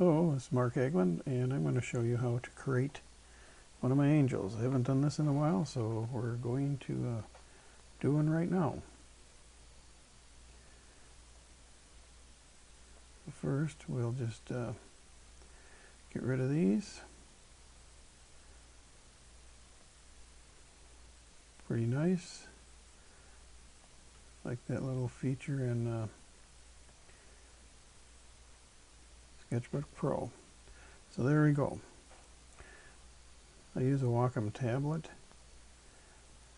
Hello, it's Mark Eglin, and I'm going to show you how to create one of my angels. I haven't done this in a while, so we're going to do one right now. First, we'll just get rid of these. Pretty nice. Like that little feature in Sketchbook Pro. So there we go. I use a Wacom tablet,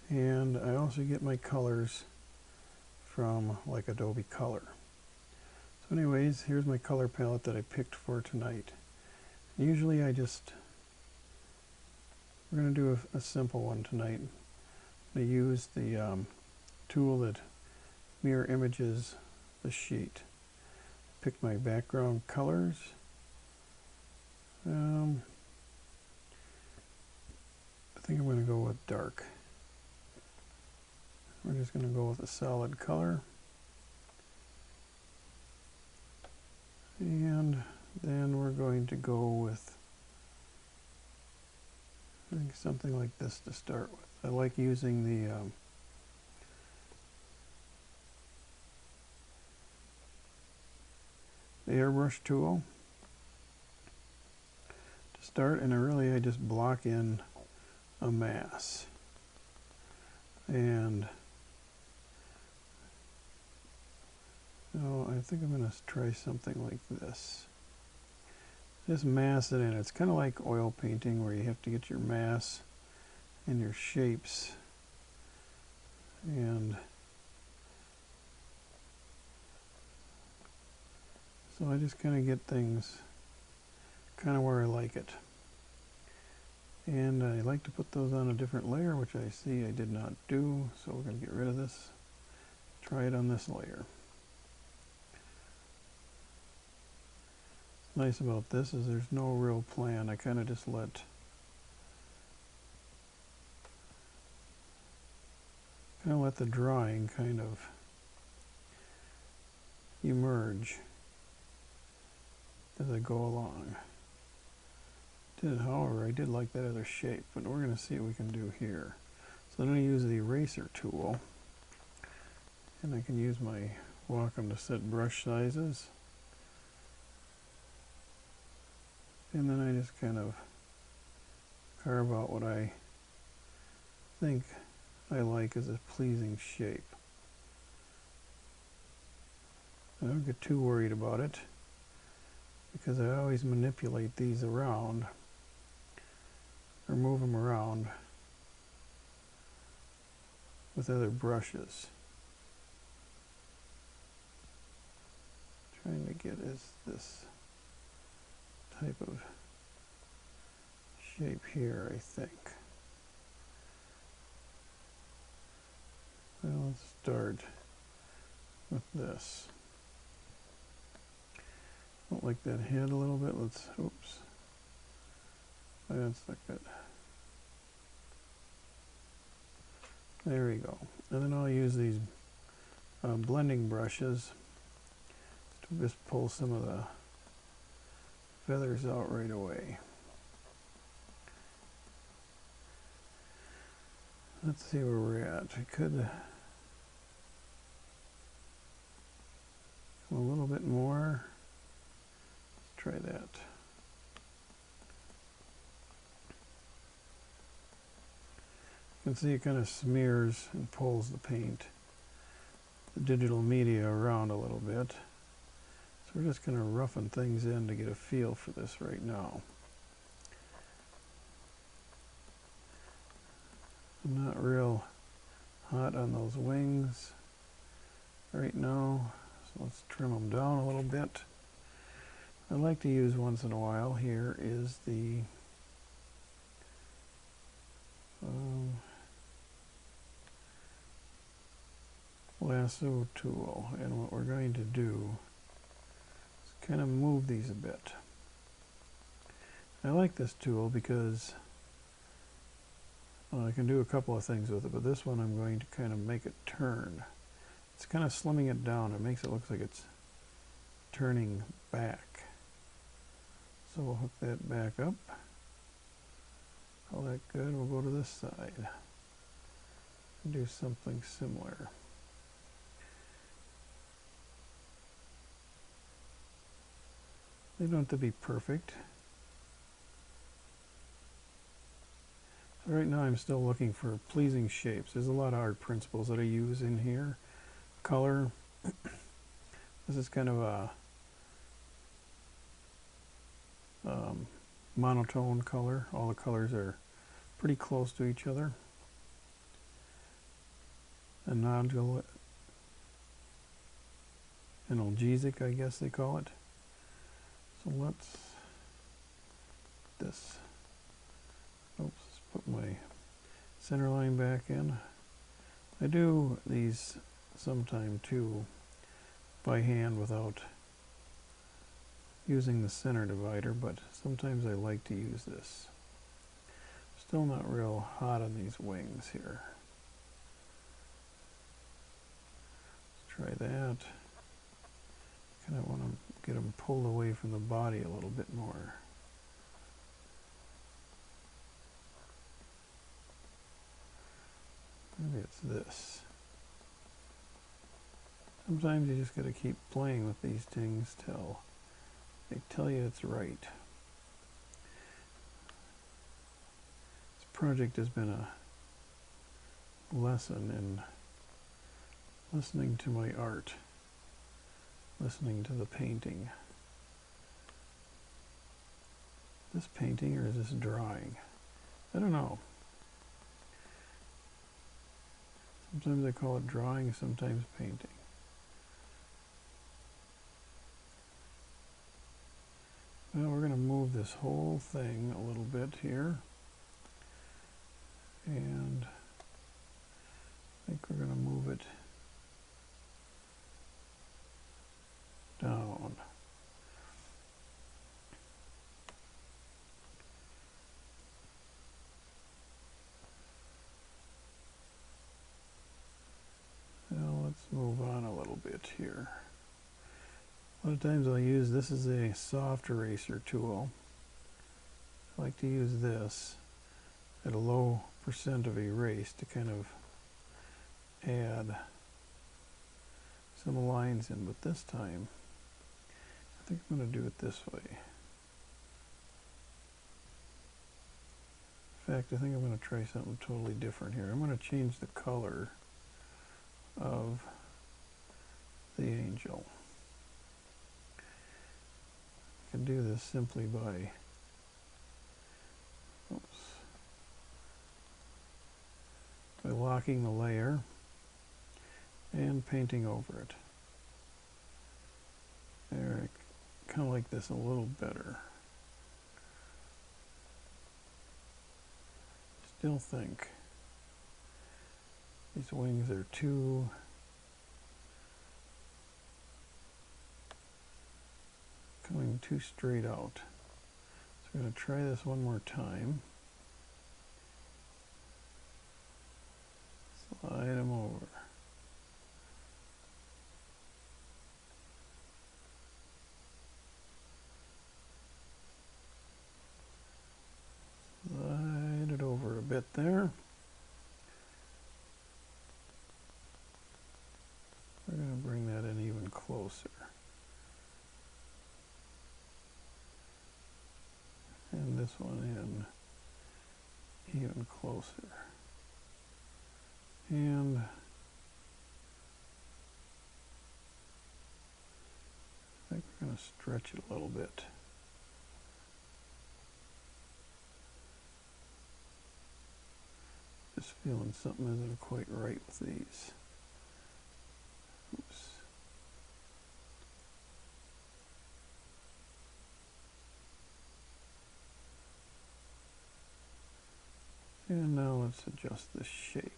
and I also get my colors from like Adobe Color. So anyways, here's my color palette that I picked for tonight. Usually we're going to do a simple one tonight. I use the tool that mirror images the sheet. Pick my background colors. I think I'm going to go with dark. We're just going to go with a solid color. And then we're going to go with, I think, something like this to start with. I like using the airbrush tool to start, and I just block in a mass. And I think I'm going to try something like this. Just mass it in. It's kind of like oil painting, where you have to get your mass and your shapes. And so I just kind of get things kind of where I like it. And I like to put those on a different layer, which I see I did not do, so we're going to get rid of this. Try it on this layer. What's nice about this is there's no real plan. I kind of just let the drawing kind of emerge as I go along. However, I did like that other shape, but we're going to see what we can do here. So I'm going to use the eraser tool, and I can use my Wacom to set brush sizes. And then I just kind of carve out what I think I like as a pleasing shape. I don't get too worried about it, because I always manipulate these around, or move them around with other brushes. Trying to get this type of shape here, I think. Well, let's start with this. Don't like that head a little bit. Oops. That's not good. There we go. And then I'll use these blending brushes to just pull some of the feathers out right away. Let's see where we're at. I could a little bit more. Let's try that. You can see it kind of smears and pulls the paint, the digital media, around a little bit. So we're just going to roughen things in to get a feel for this right now. I'm not real hot on those wings right now, so let's trim them down a little bit. I like to use once in a while here is the Lasso Tool, and what we're going to do is kind of move these a bit. I like this tool because I can do a couple of things with it, but this one I'm going to kind of make it turn. It's kind of slimming it down. It makes it look like it's turning back. So we'll hook that back up. All that good. We'll go to this side and do something similar. They don't have to be perfect. So right now I'm still looking for pleasing shapes. There's a lot of art principles that I use in here. Color. This is kind of a monotone color. All the colors are pretty close to each other. Analgesic, I guess they call it. So let's put my center line back in. I do these sometime too by hand without using the center divider, but sometimes I like to use this. Still not real hot on these wings here. Let's try that. Kind of want to get them pulled away from the body a little bit more. Maybe it's this. Sometimes you just got to keep playing with these things till they tell you it's right. This project has been a lesson in listening to my art, listening to the painting. Is this painting or is this drawing? I don't know. Sometimes I call it drawing, sometimes painting. Well, we're going to move this whole thing a little bit here. And I think we're going to move it down. Now let's move on a little bit here. A lot of times I'll use this as a soft eraser tool. I like to use this at a low percent of erase to kind of add some lines in, but this time I think I'm going to do it this way. In fact, I think I'm going to try something totally different here. I'm going to change the color of the angel. I can do this simply by locking the layer and painting over it. There, I kind of like this a little better. Still think these wings are too coming too straight out. So I'm going to try this one more time. Slide them over. Slide it over a bit there. We're going to bring that in even closer. And this one in even closer. And I think we're going to stretch it a little bit. Just feeling something isn't quite right with these. Oops. And now let's adjust the shape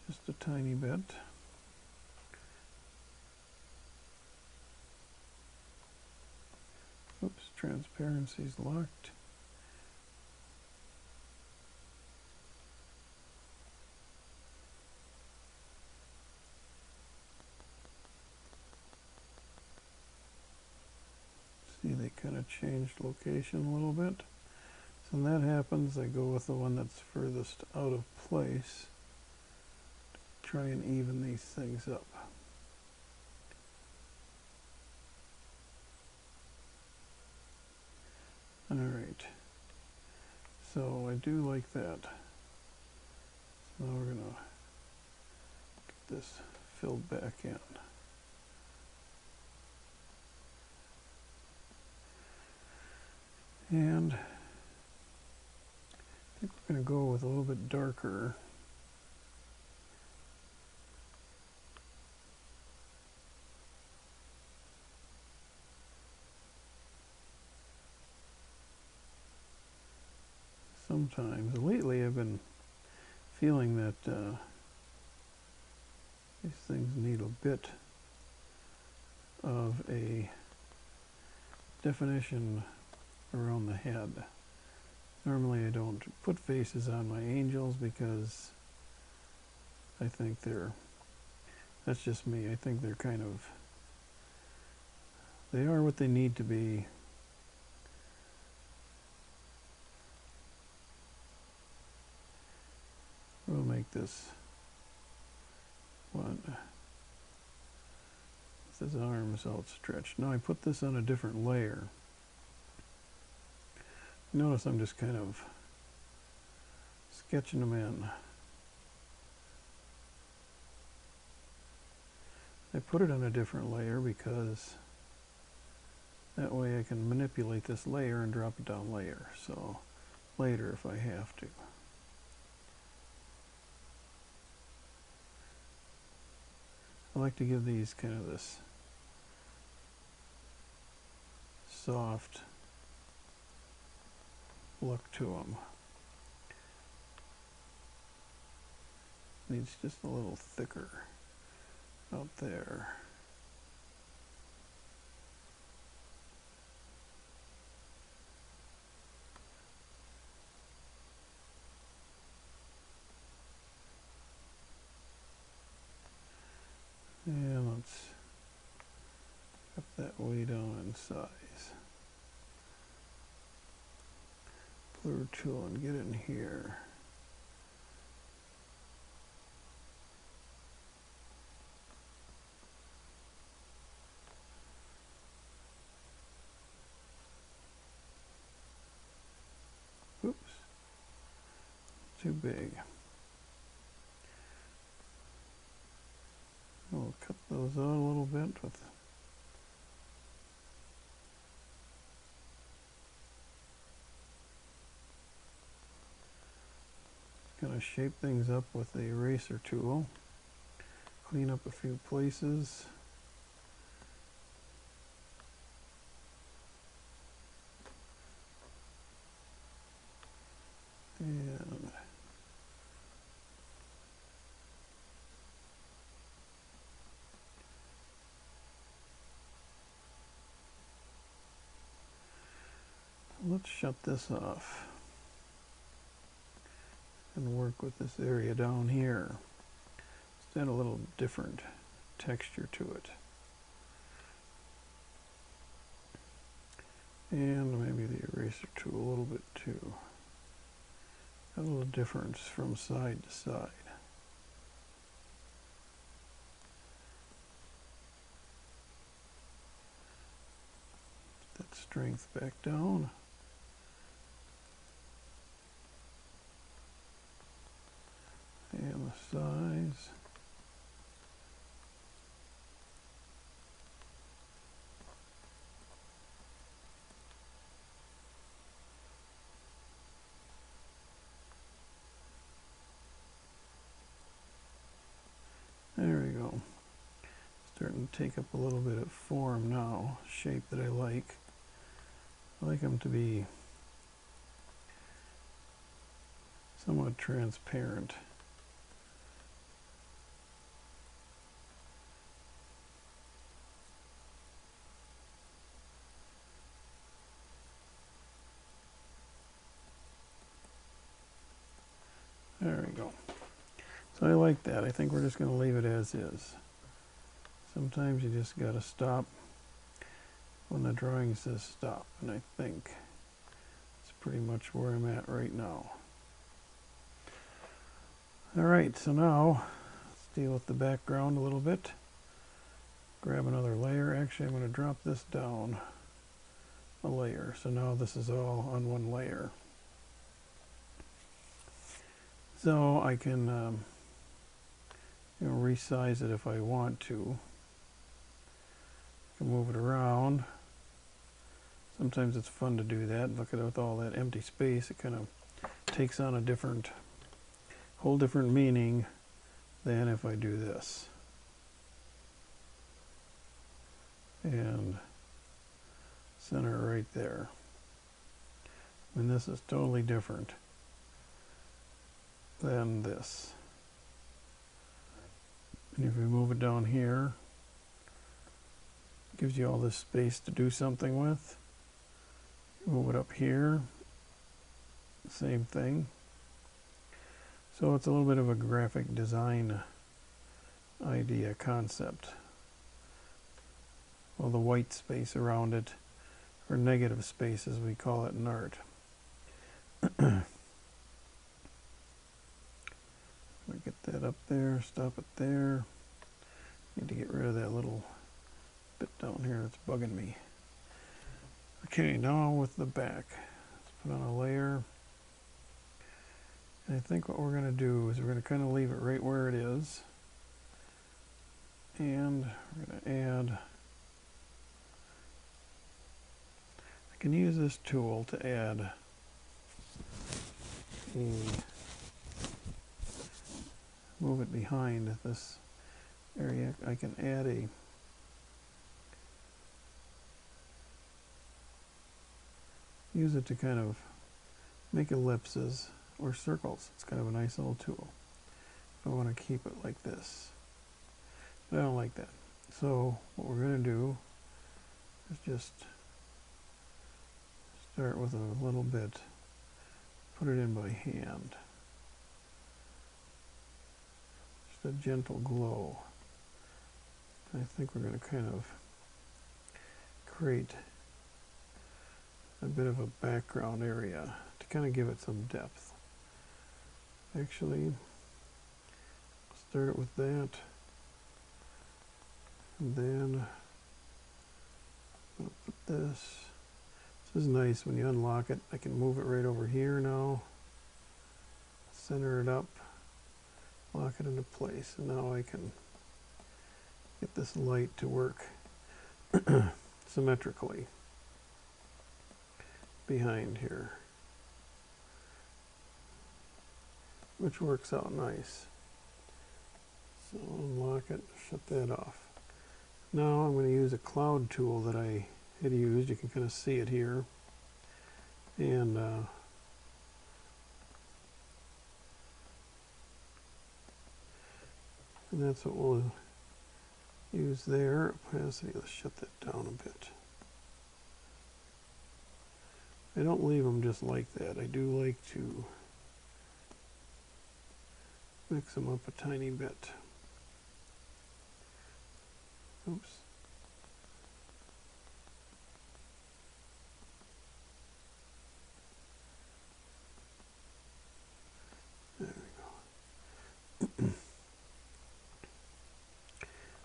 just a tiny bit. Oops, transparencies locked. See, they they kind of changed location a little bit. So when that happens, I go with the one that's furthest out of place to try and even these things up. Alright, so I do like that. So now we're going to get this filled back in. And I think we're going to go with a little bit darker. Sometimes. Lately I've been feeling that these things need a bit of a definition around the head. Normally I don't put faces on my angels because I think that's just me, I think they're kind of, they are what they need to be. We'll make this one with his arms outstretched. Now I put this on a different layer. Notice I'm just kind of sketching them in. I put it on a different layer because that way I can manipulate this layer and drop it down layer. So later if I have to. I like to give these kind of this soft look to them. Needs just a little thicker out there. And let's cut that way down in size. Blur tool and get in here. Oops, too big. We'll cut those out a little bit with gonna shape things up with the eraser tool. Clean up a few places. And let's shut this off and work with this area down here. Let's add a little different texture to it. And maybe the eraser tool a little bit too. A little difference from side to side. Put that strength back down. And the size. There we go. Starting to take up a little bit of form now, shape that I like. I like them to be somewhat transparent. There we go. So I like that. I think we're just going to leave it as is. Sometimes you just got to stop when the drawing says stop, and I think it's pretty much where I'm at right now. Alright, so now let's deal with the background a little bit. Grab another layer. Actually, I'm going to drop this down a layer. So now this is all on one layer. So I can resize it if I want to. I can move it around. Sometimes it's fun to do that. Look at it with all that empty space. It kind of takes on a whole different meaning than if I do this. And center right there. And this is totally different than this. And if we move it down here, it gives you all this space to do something with. Move it up here, same thing. So it's a little bit of a graphic design idea, concept. Well, the white space around it, or negative space as we call it in art. Get that up there, stop it there. Need to get rid of that little bit down here that's bugging me. Okay, now with the back, let's put on a layer. And I think what we're going to do is we're going to kind of leave it right where it is. And we're going to add, I can use this tool to add move it behind this area. I can add use it to kind of make ellipses or circles. It's kind of a nice little tool. If I want to keep it like this. But I don't like that. So what we're going to do is just start with a little bit, put it in by hand. Just a gentle glow. I think we're going to kind of create a bit of a background area to kind of give it some depth. Actually, start it with that, and then I'll put this. This is nice when you unlock it. I can move it right over here now, center it up, lock it into place, and now I can get this light to work symmetrically behind here, which works out nice. So unlock it, shut that off. Now I'm going to use a cloud tool that I had used. You can kind of see it here. And that's what we'll use there. Opacity, let's shut that down a bit. I don't leave them just like that. I do like to mix them up a tiny bit. Oops. There we go.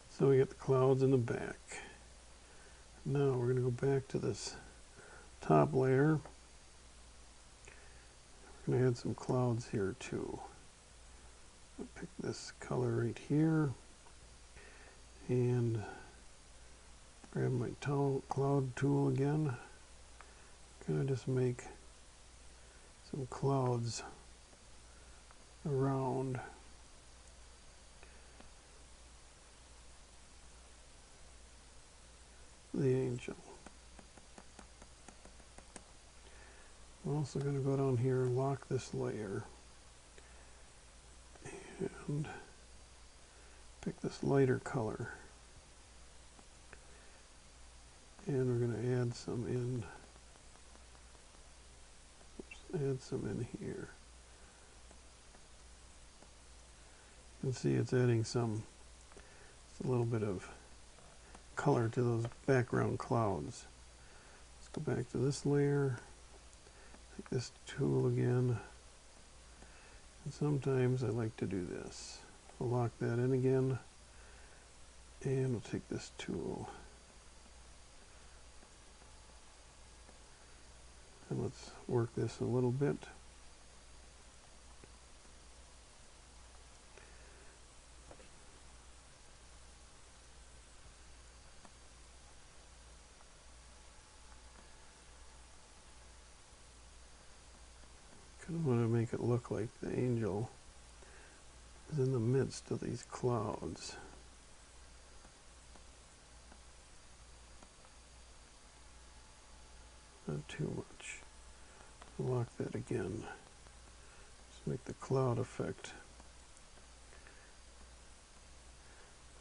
So we get the clouds in the back. Now we're going to go back to this top layer. We're going to add some clouds here too. I'll pick this color right here and grab my cloud tool again. Kind of just make some clouds around the angel. I'm also going to go down here and lock this layer and pick this lighter color, and we're going to add some in. Oops, add some in here. You can see it's adding just a little bit of color to those background clouds. Go back to this layer, take this tool again, and sometimes I like to do this. I'll lock that in again, and we'll take this tool. And let's work this a little bit. Kind of want to make it look like the angel is in the midst of these clouds. Not too much. Lock that again. Just make the cloud effect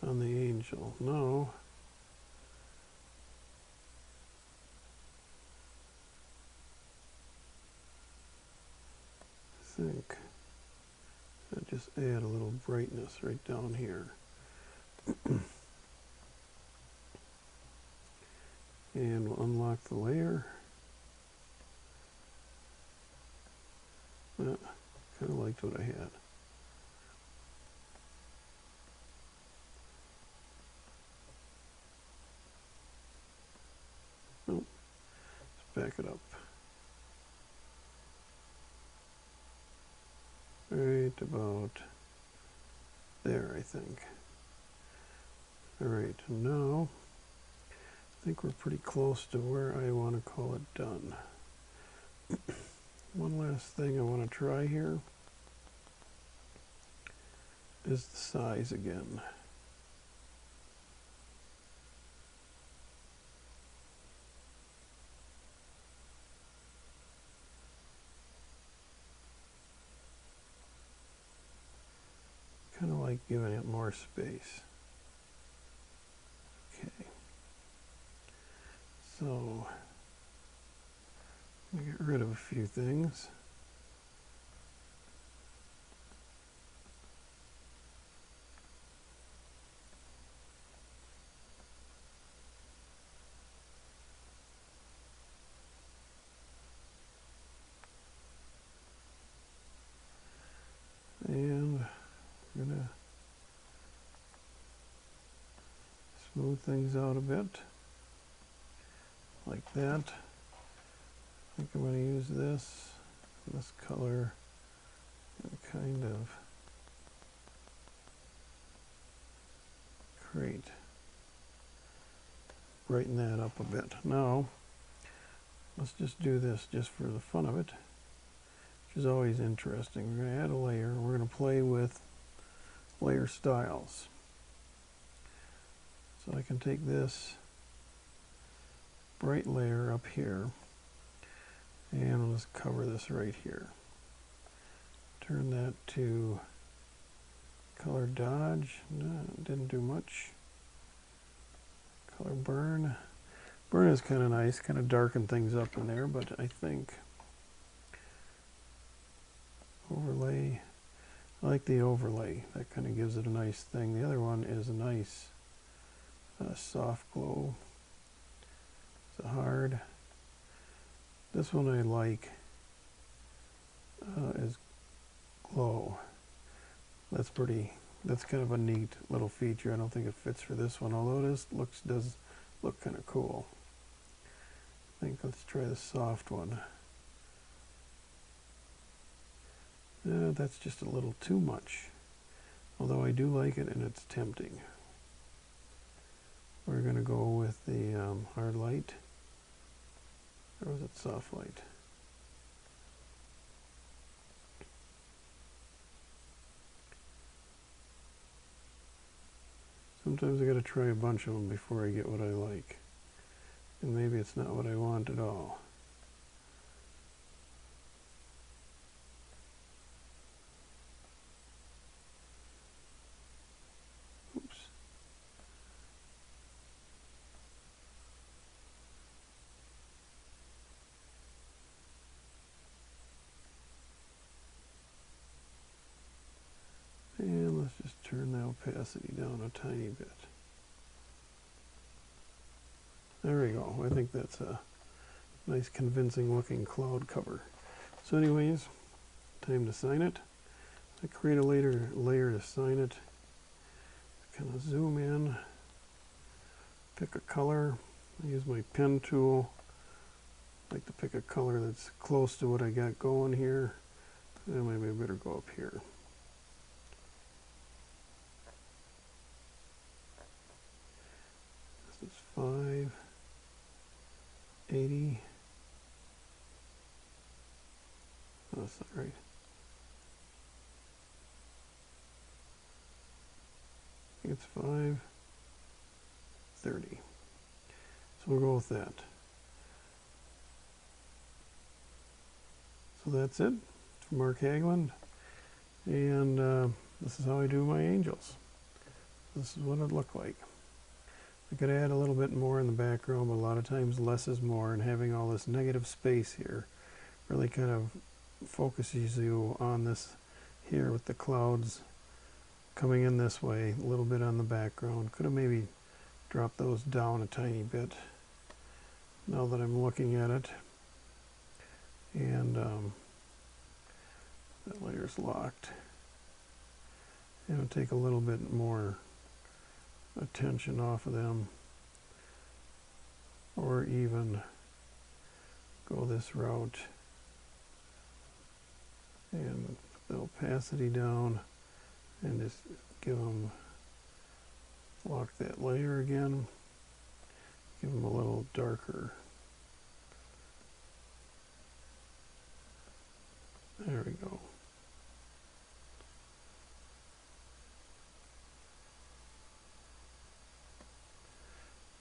on the angel. Now, I think I just add a little brightness right down here. And we'll unlock the layer. Kind of liked what I had. Oh, let's back it up. Right about there, I think. Alright, now I think we're pretty close to where I want to call it done. One last thing I want to try here is the size again. Kind of like giving it more space. Okay. So, I'm going to get rid of a few things. And we're going to smooth things out a bit, like that. I think I'm going to use this color, and kind of brighten that up a bit. Now, let's just do this just for the fun of it, which is always interesting. We're going to add a layer. We're going to play with layer styles. So I can take this bright layer up here, and I'll just cover this right here. Turn that to color dodge. No, didn't do much. Color burn. Burn is kind of nice, kind of darken things up in there, but I think overlay, I like the overlay. That kind of gives it a nice thing. The other one is a nice soft glow. It's a hard. This one I like is glow. That's pretty. That's kind of a neat little feature. I don't think it fits for this one, although it does look kind of cool. I think let's try the soft one. That's just a little too much, although I do like it and it's tempting. We're going to go with the hard light, or was it soft light? Sometimes I got to try a bunch of them before I get what I like, and maybe it's not what I want at all. Oops. And let's just turn the opacity down a tiny bit. There we go. I think that's a Nice convincing looking cloud cover. So anyways, time to sign it. I create a layer to sign it. Kind of zoom in, pick a color. I use my pen tool. I like to pick a color that's close to what I got going here. And maybe I better go up here. This is 580. Oh, that's not right. I think it's 530. So we'll go with that. So that's it. It's from Mark Haglund. And this is how I do my angels. This is what it looked like. I could add a little bit more in the background, but a lot of times less is more, and having all this negative space here really kind of focuses you on this here with the clouds coming in this way, a little bit on the background. Could have maybe dropped those down a tiny bit now that I'm looking at it. And that layer's locked. And I'll take a little bit more attention off of them, or even go this route and put the opacity down and just give them, lock that layer again, give them a little darker. There we go.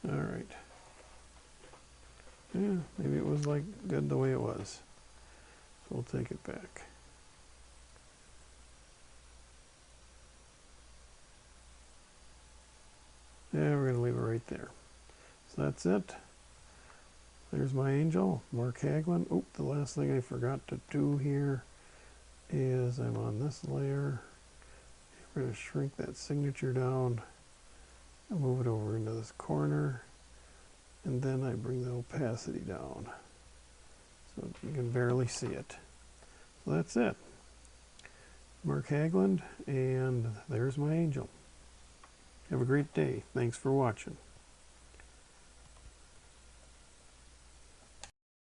All right. Yeah, maybe it was like good the way it was. So we'll take it back. Yeah, we're going to leave it right there. So that's it. There's my angel, Mark Haglund. Oh, the last thing I forgot to do here is I'm on this layer. We're going to shrink that signature down and move it over into this corner. And then I bring the opacity down so you can barely see it. So that's it. Mark Haglund, and there's my angel. Have a great day. Thanks for watching.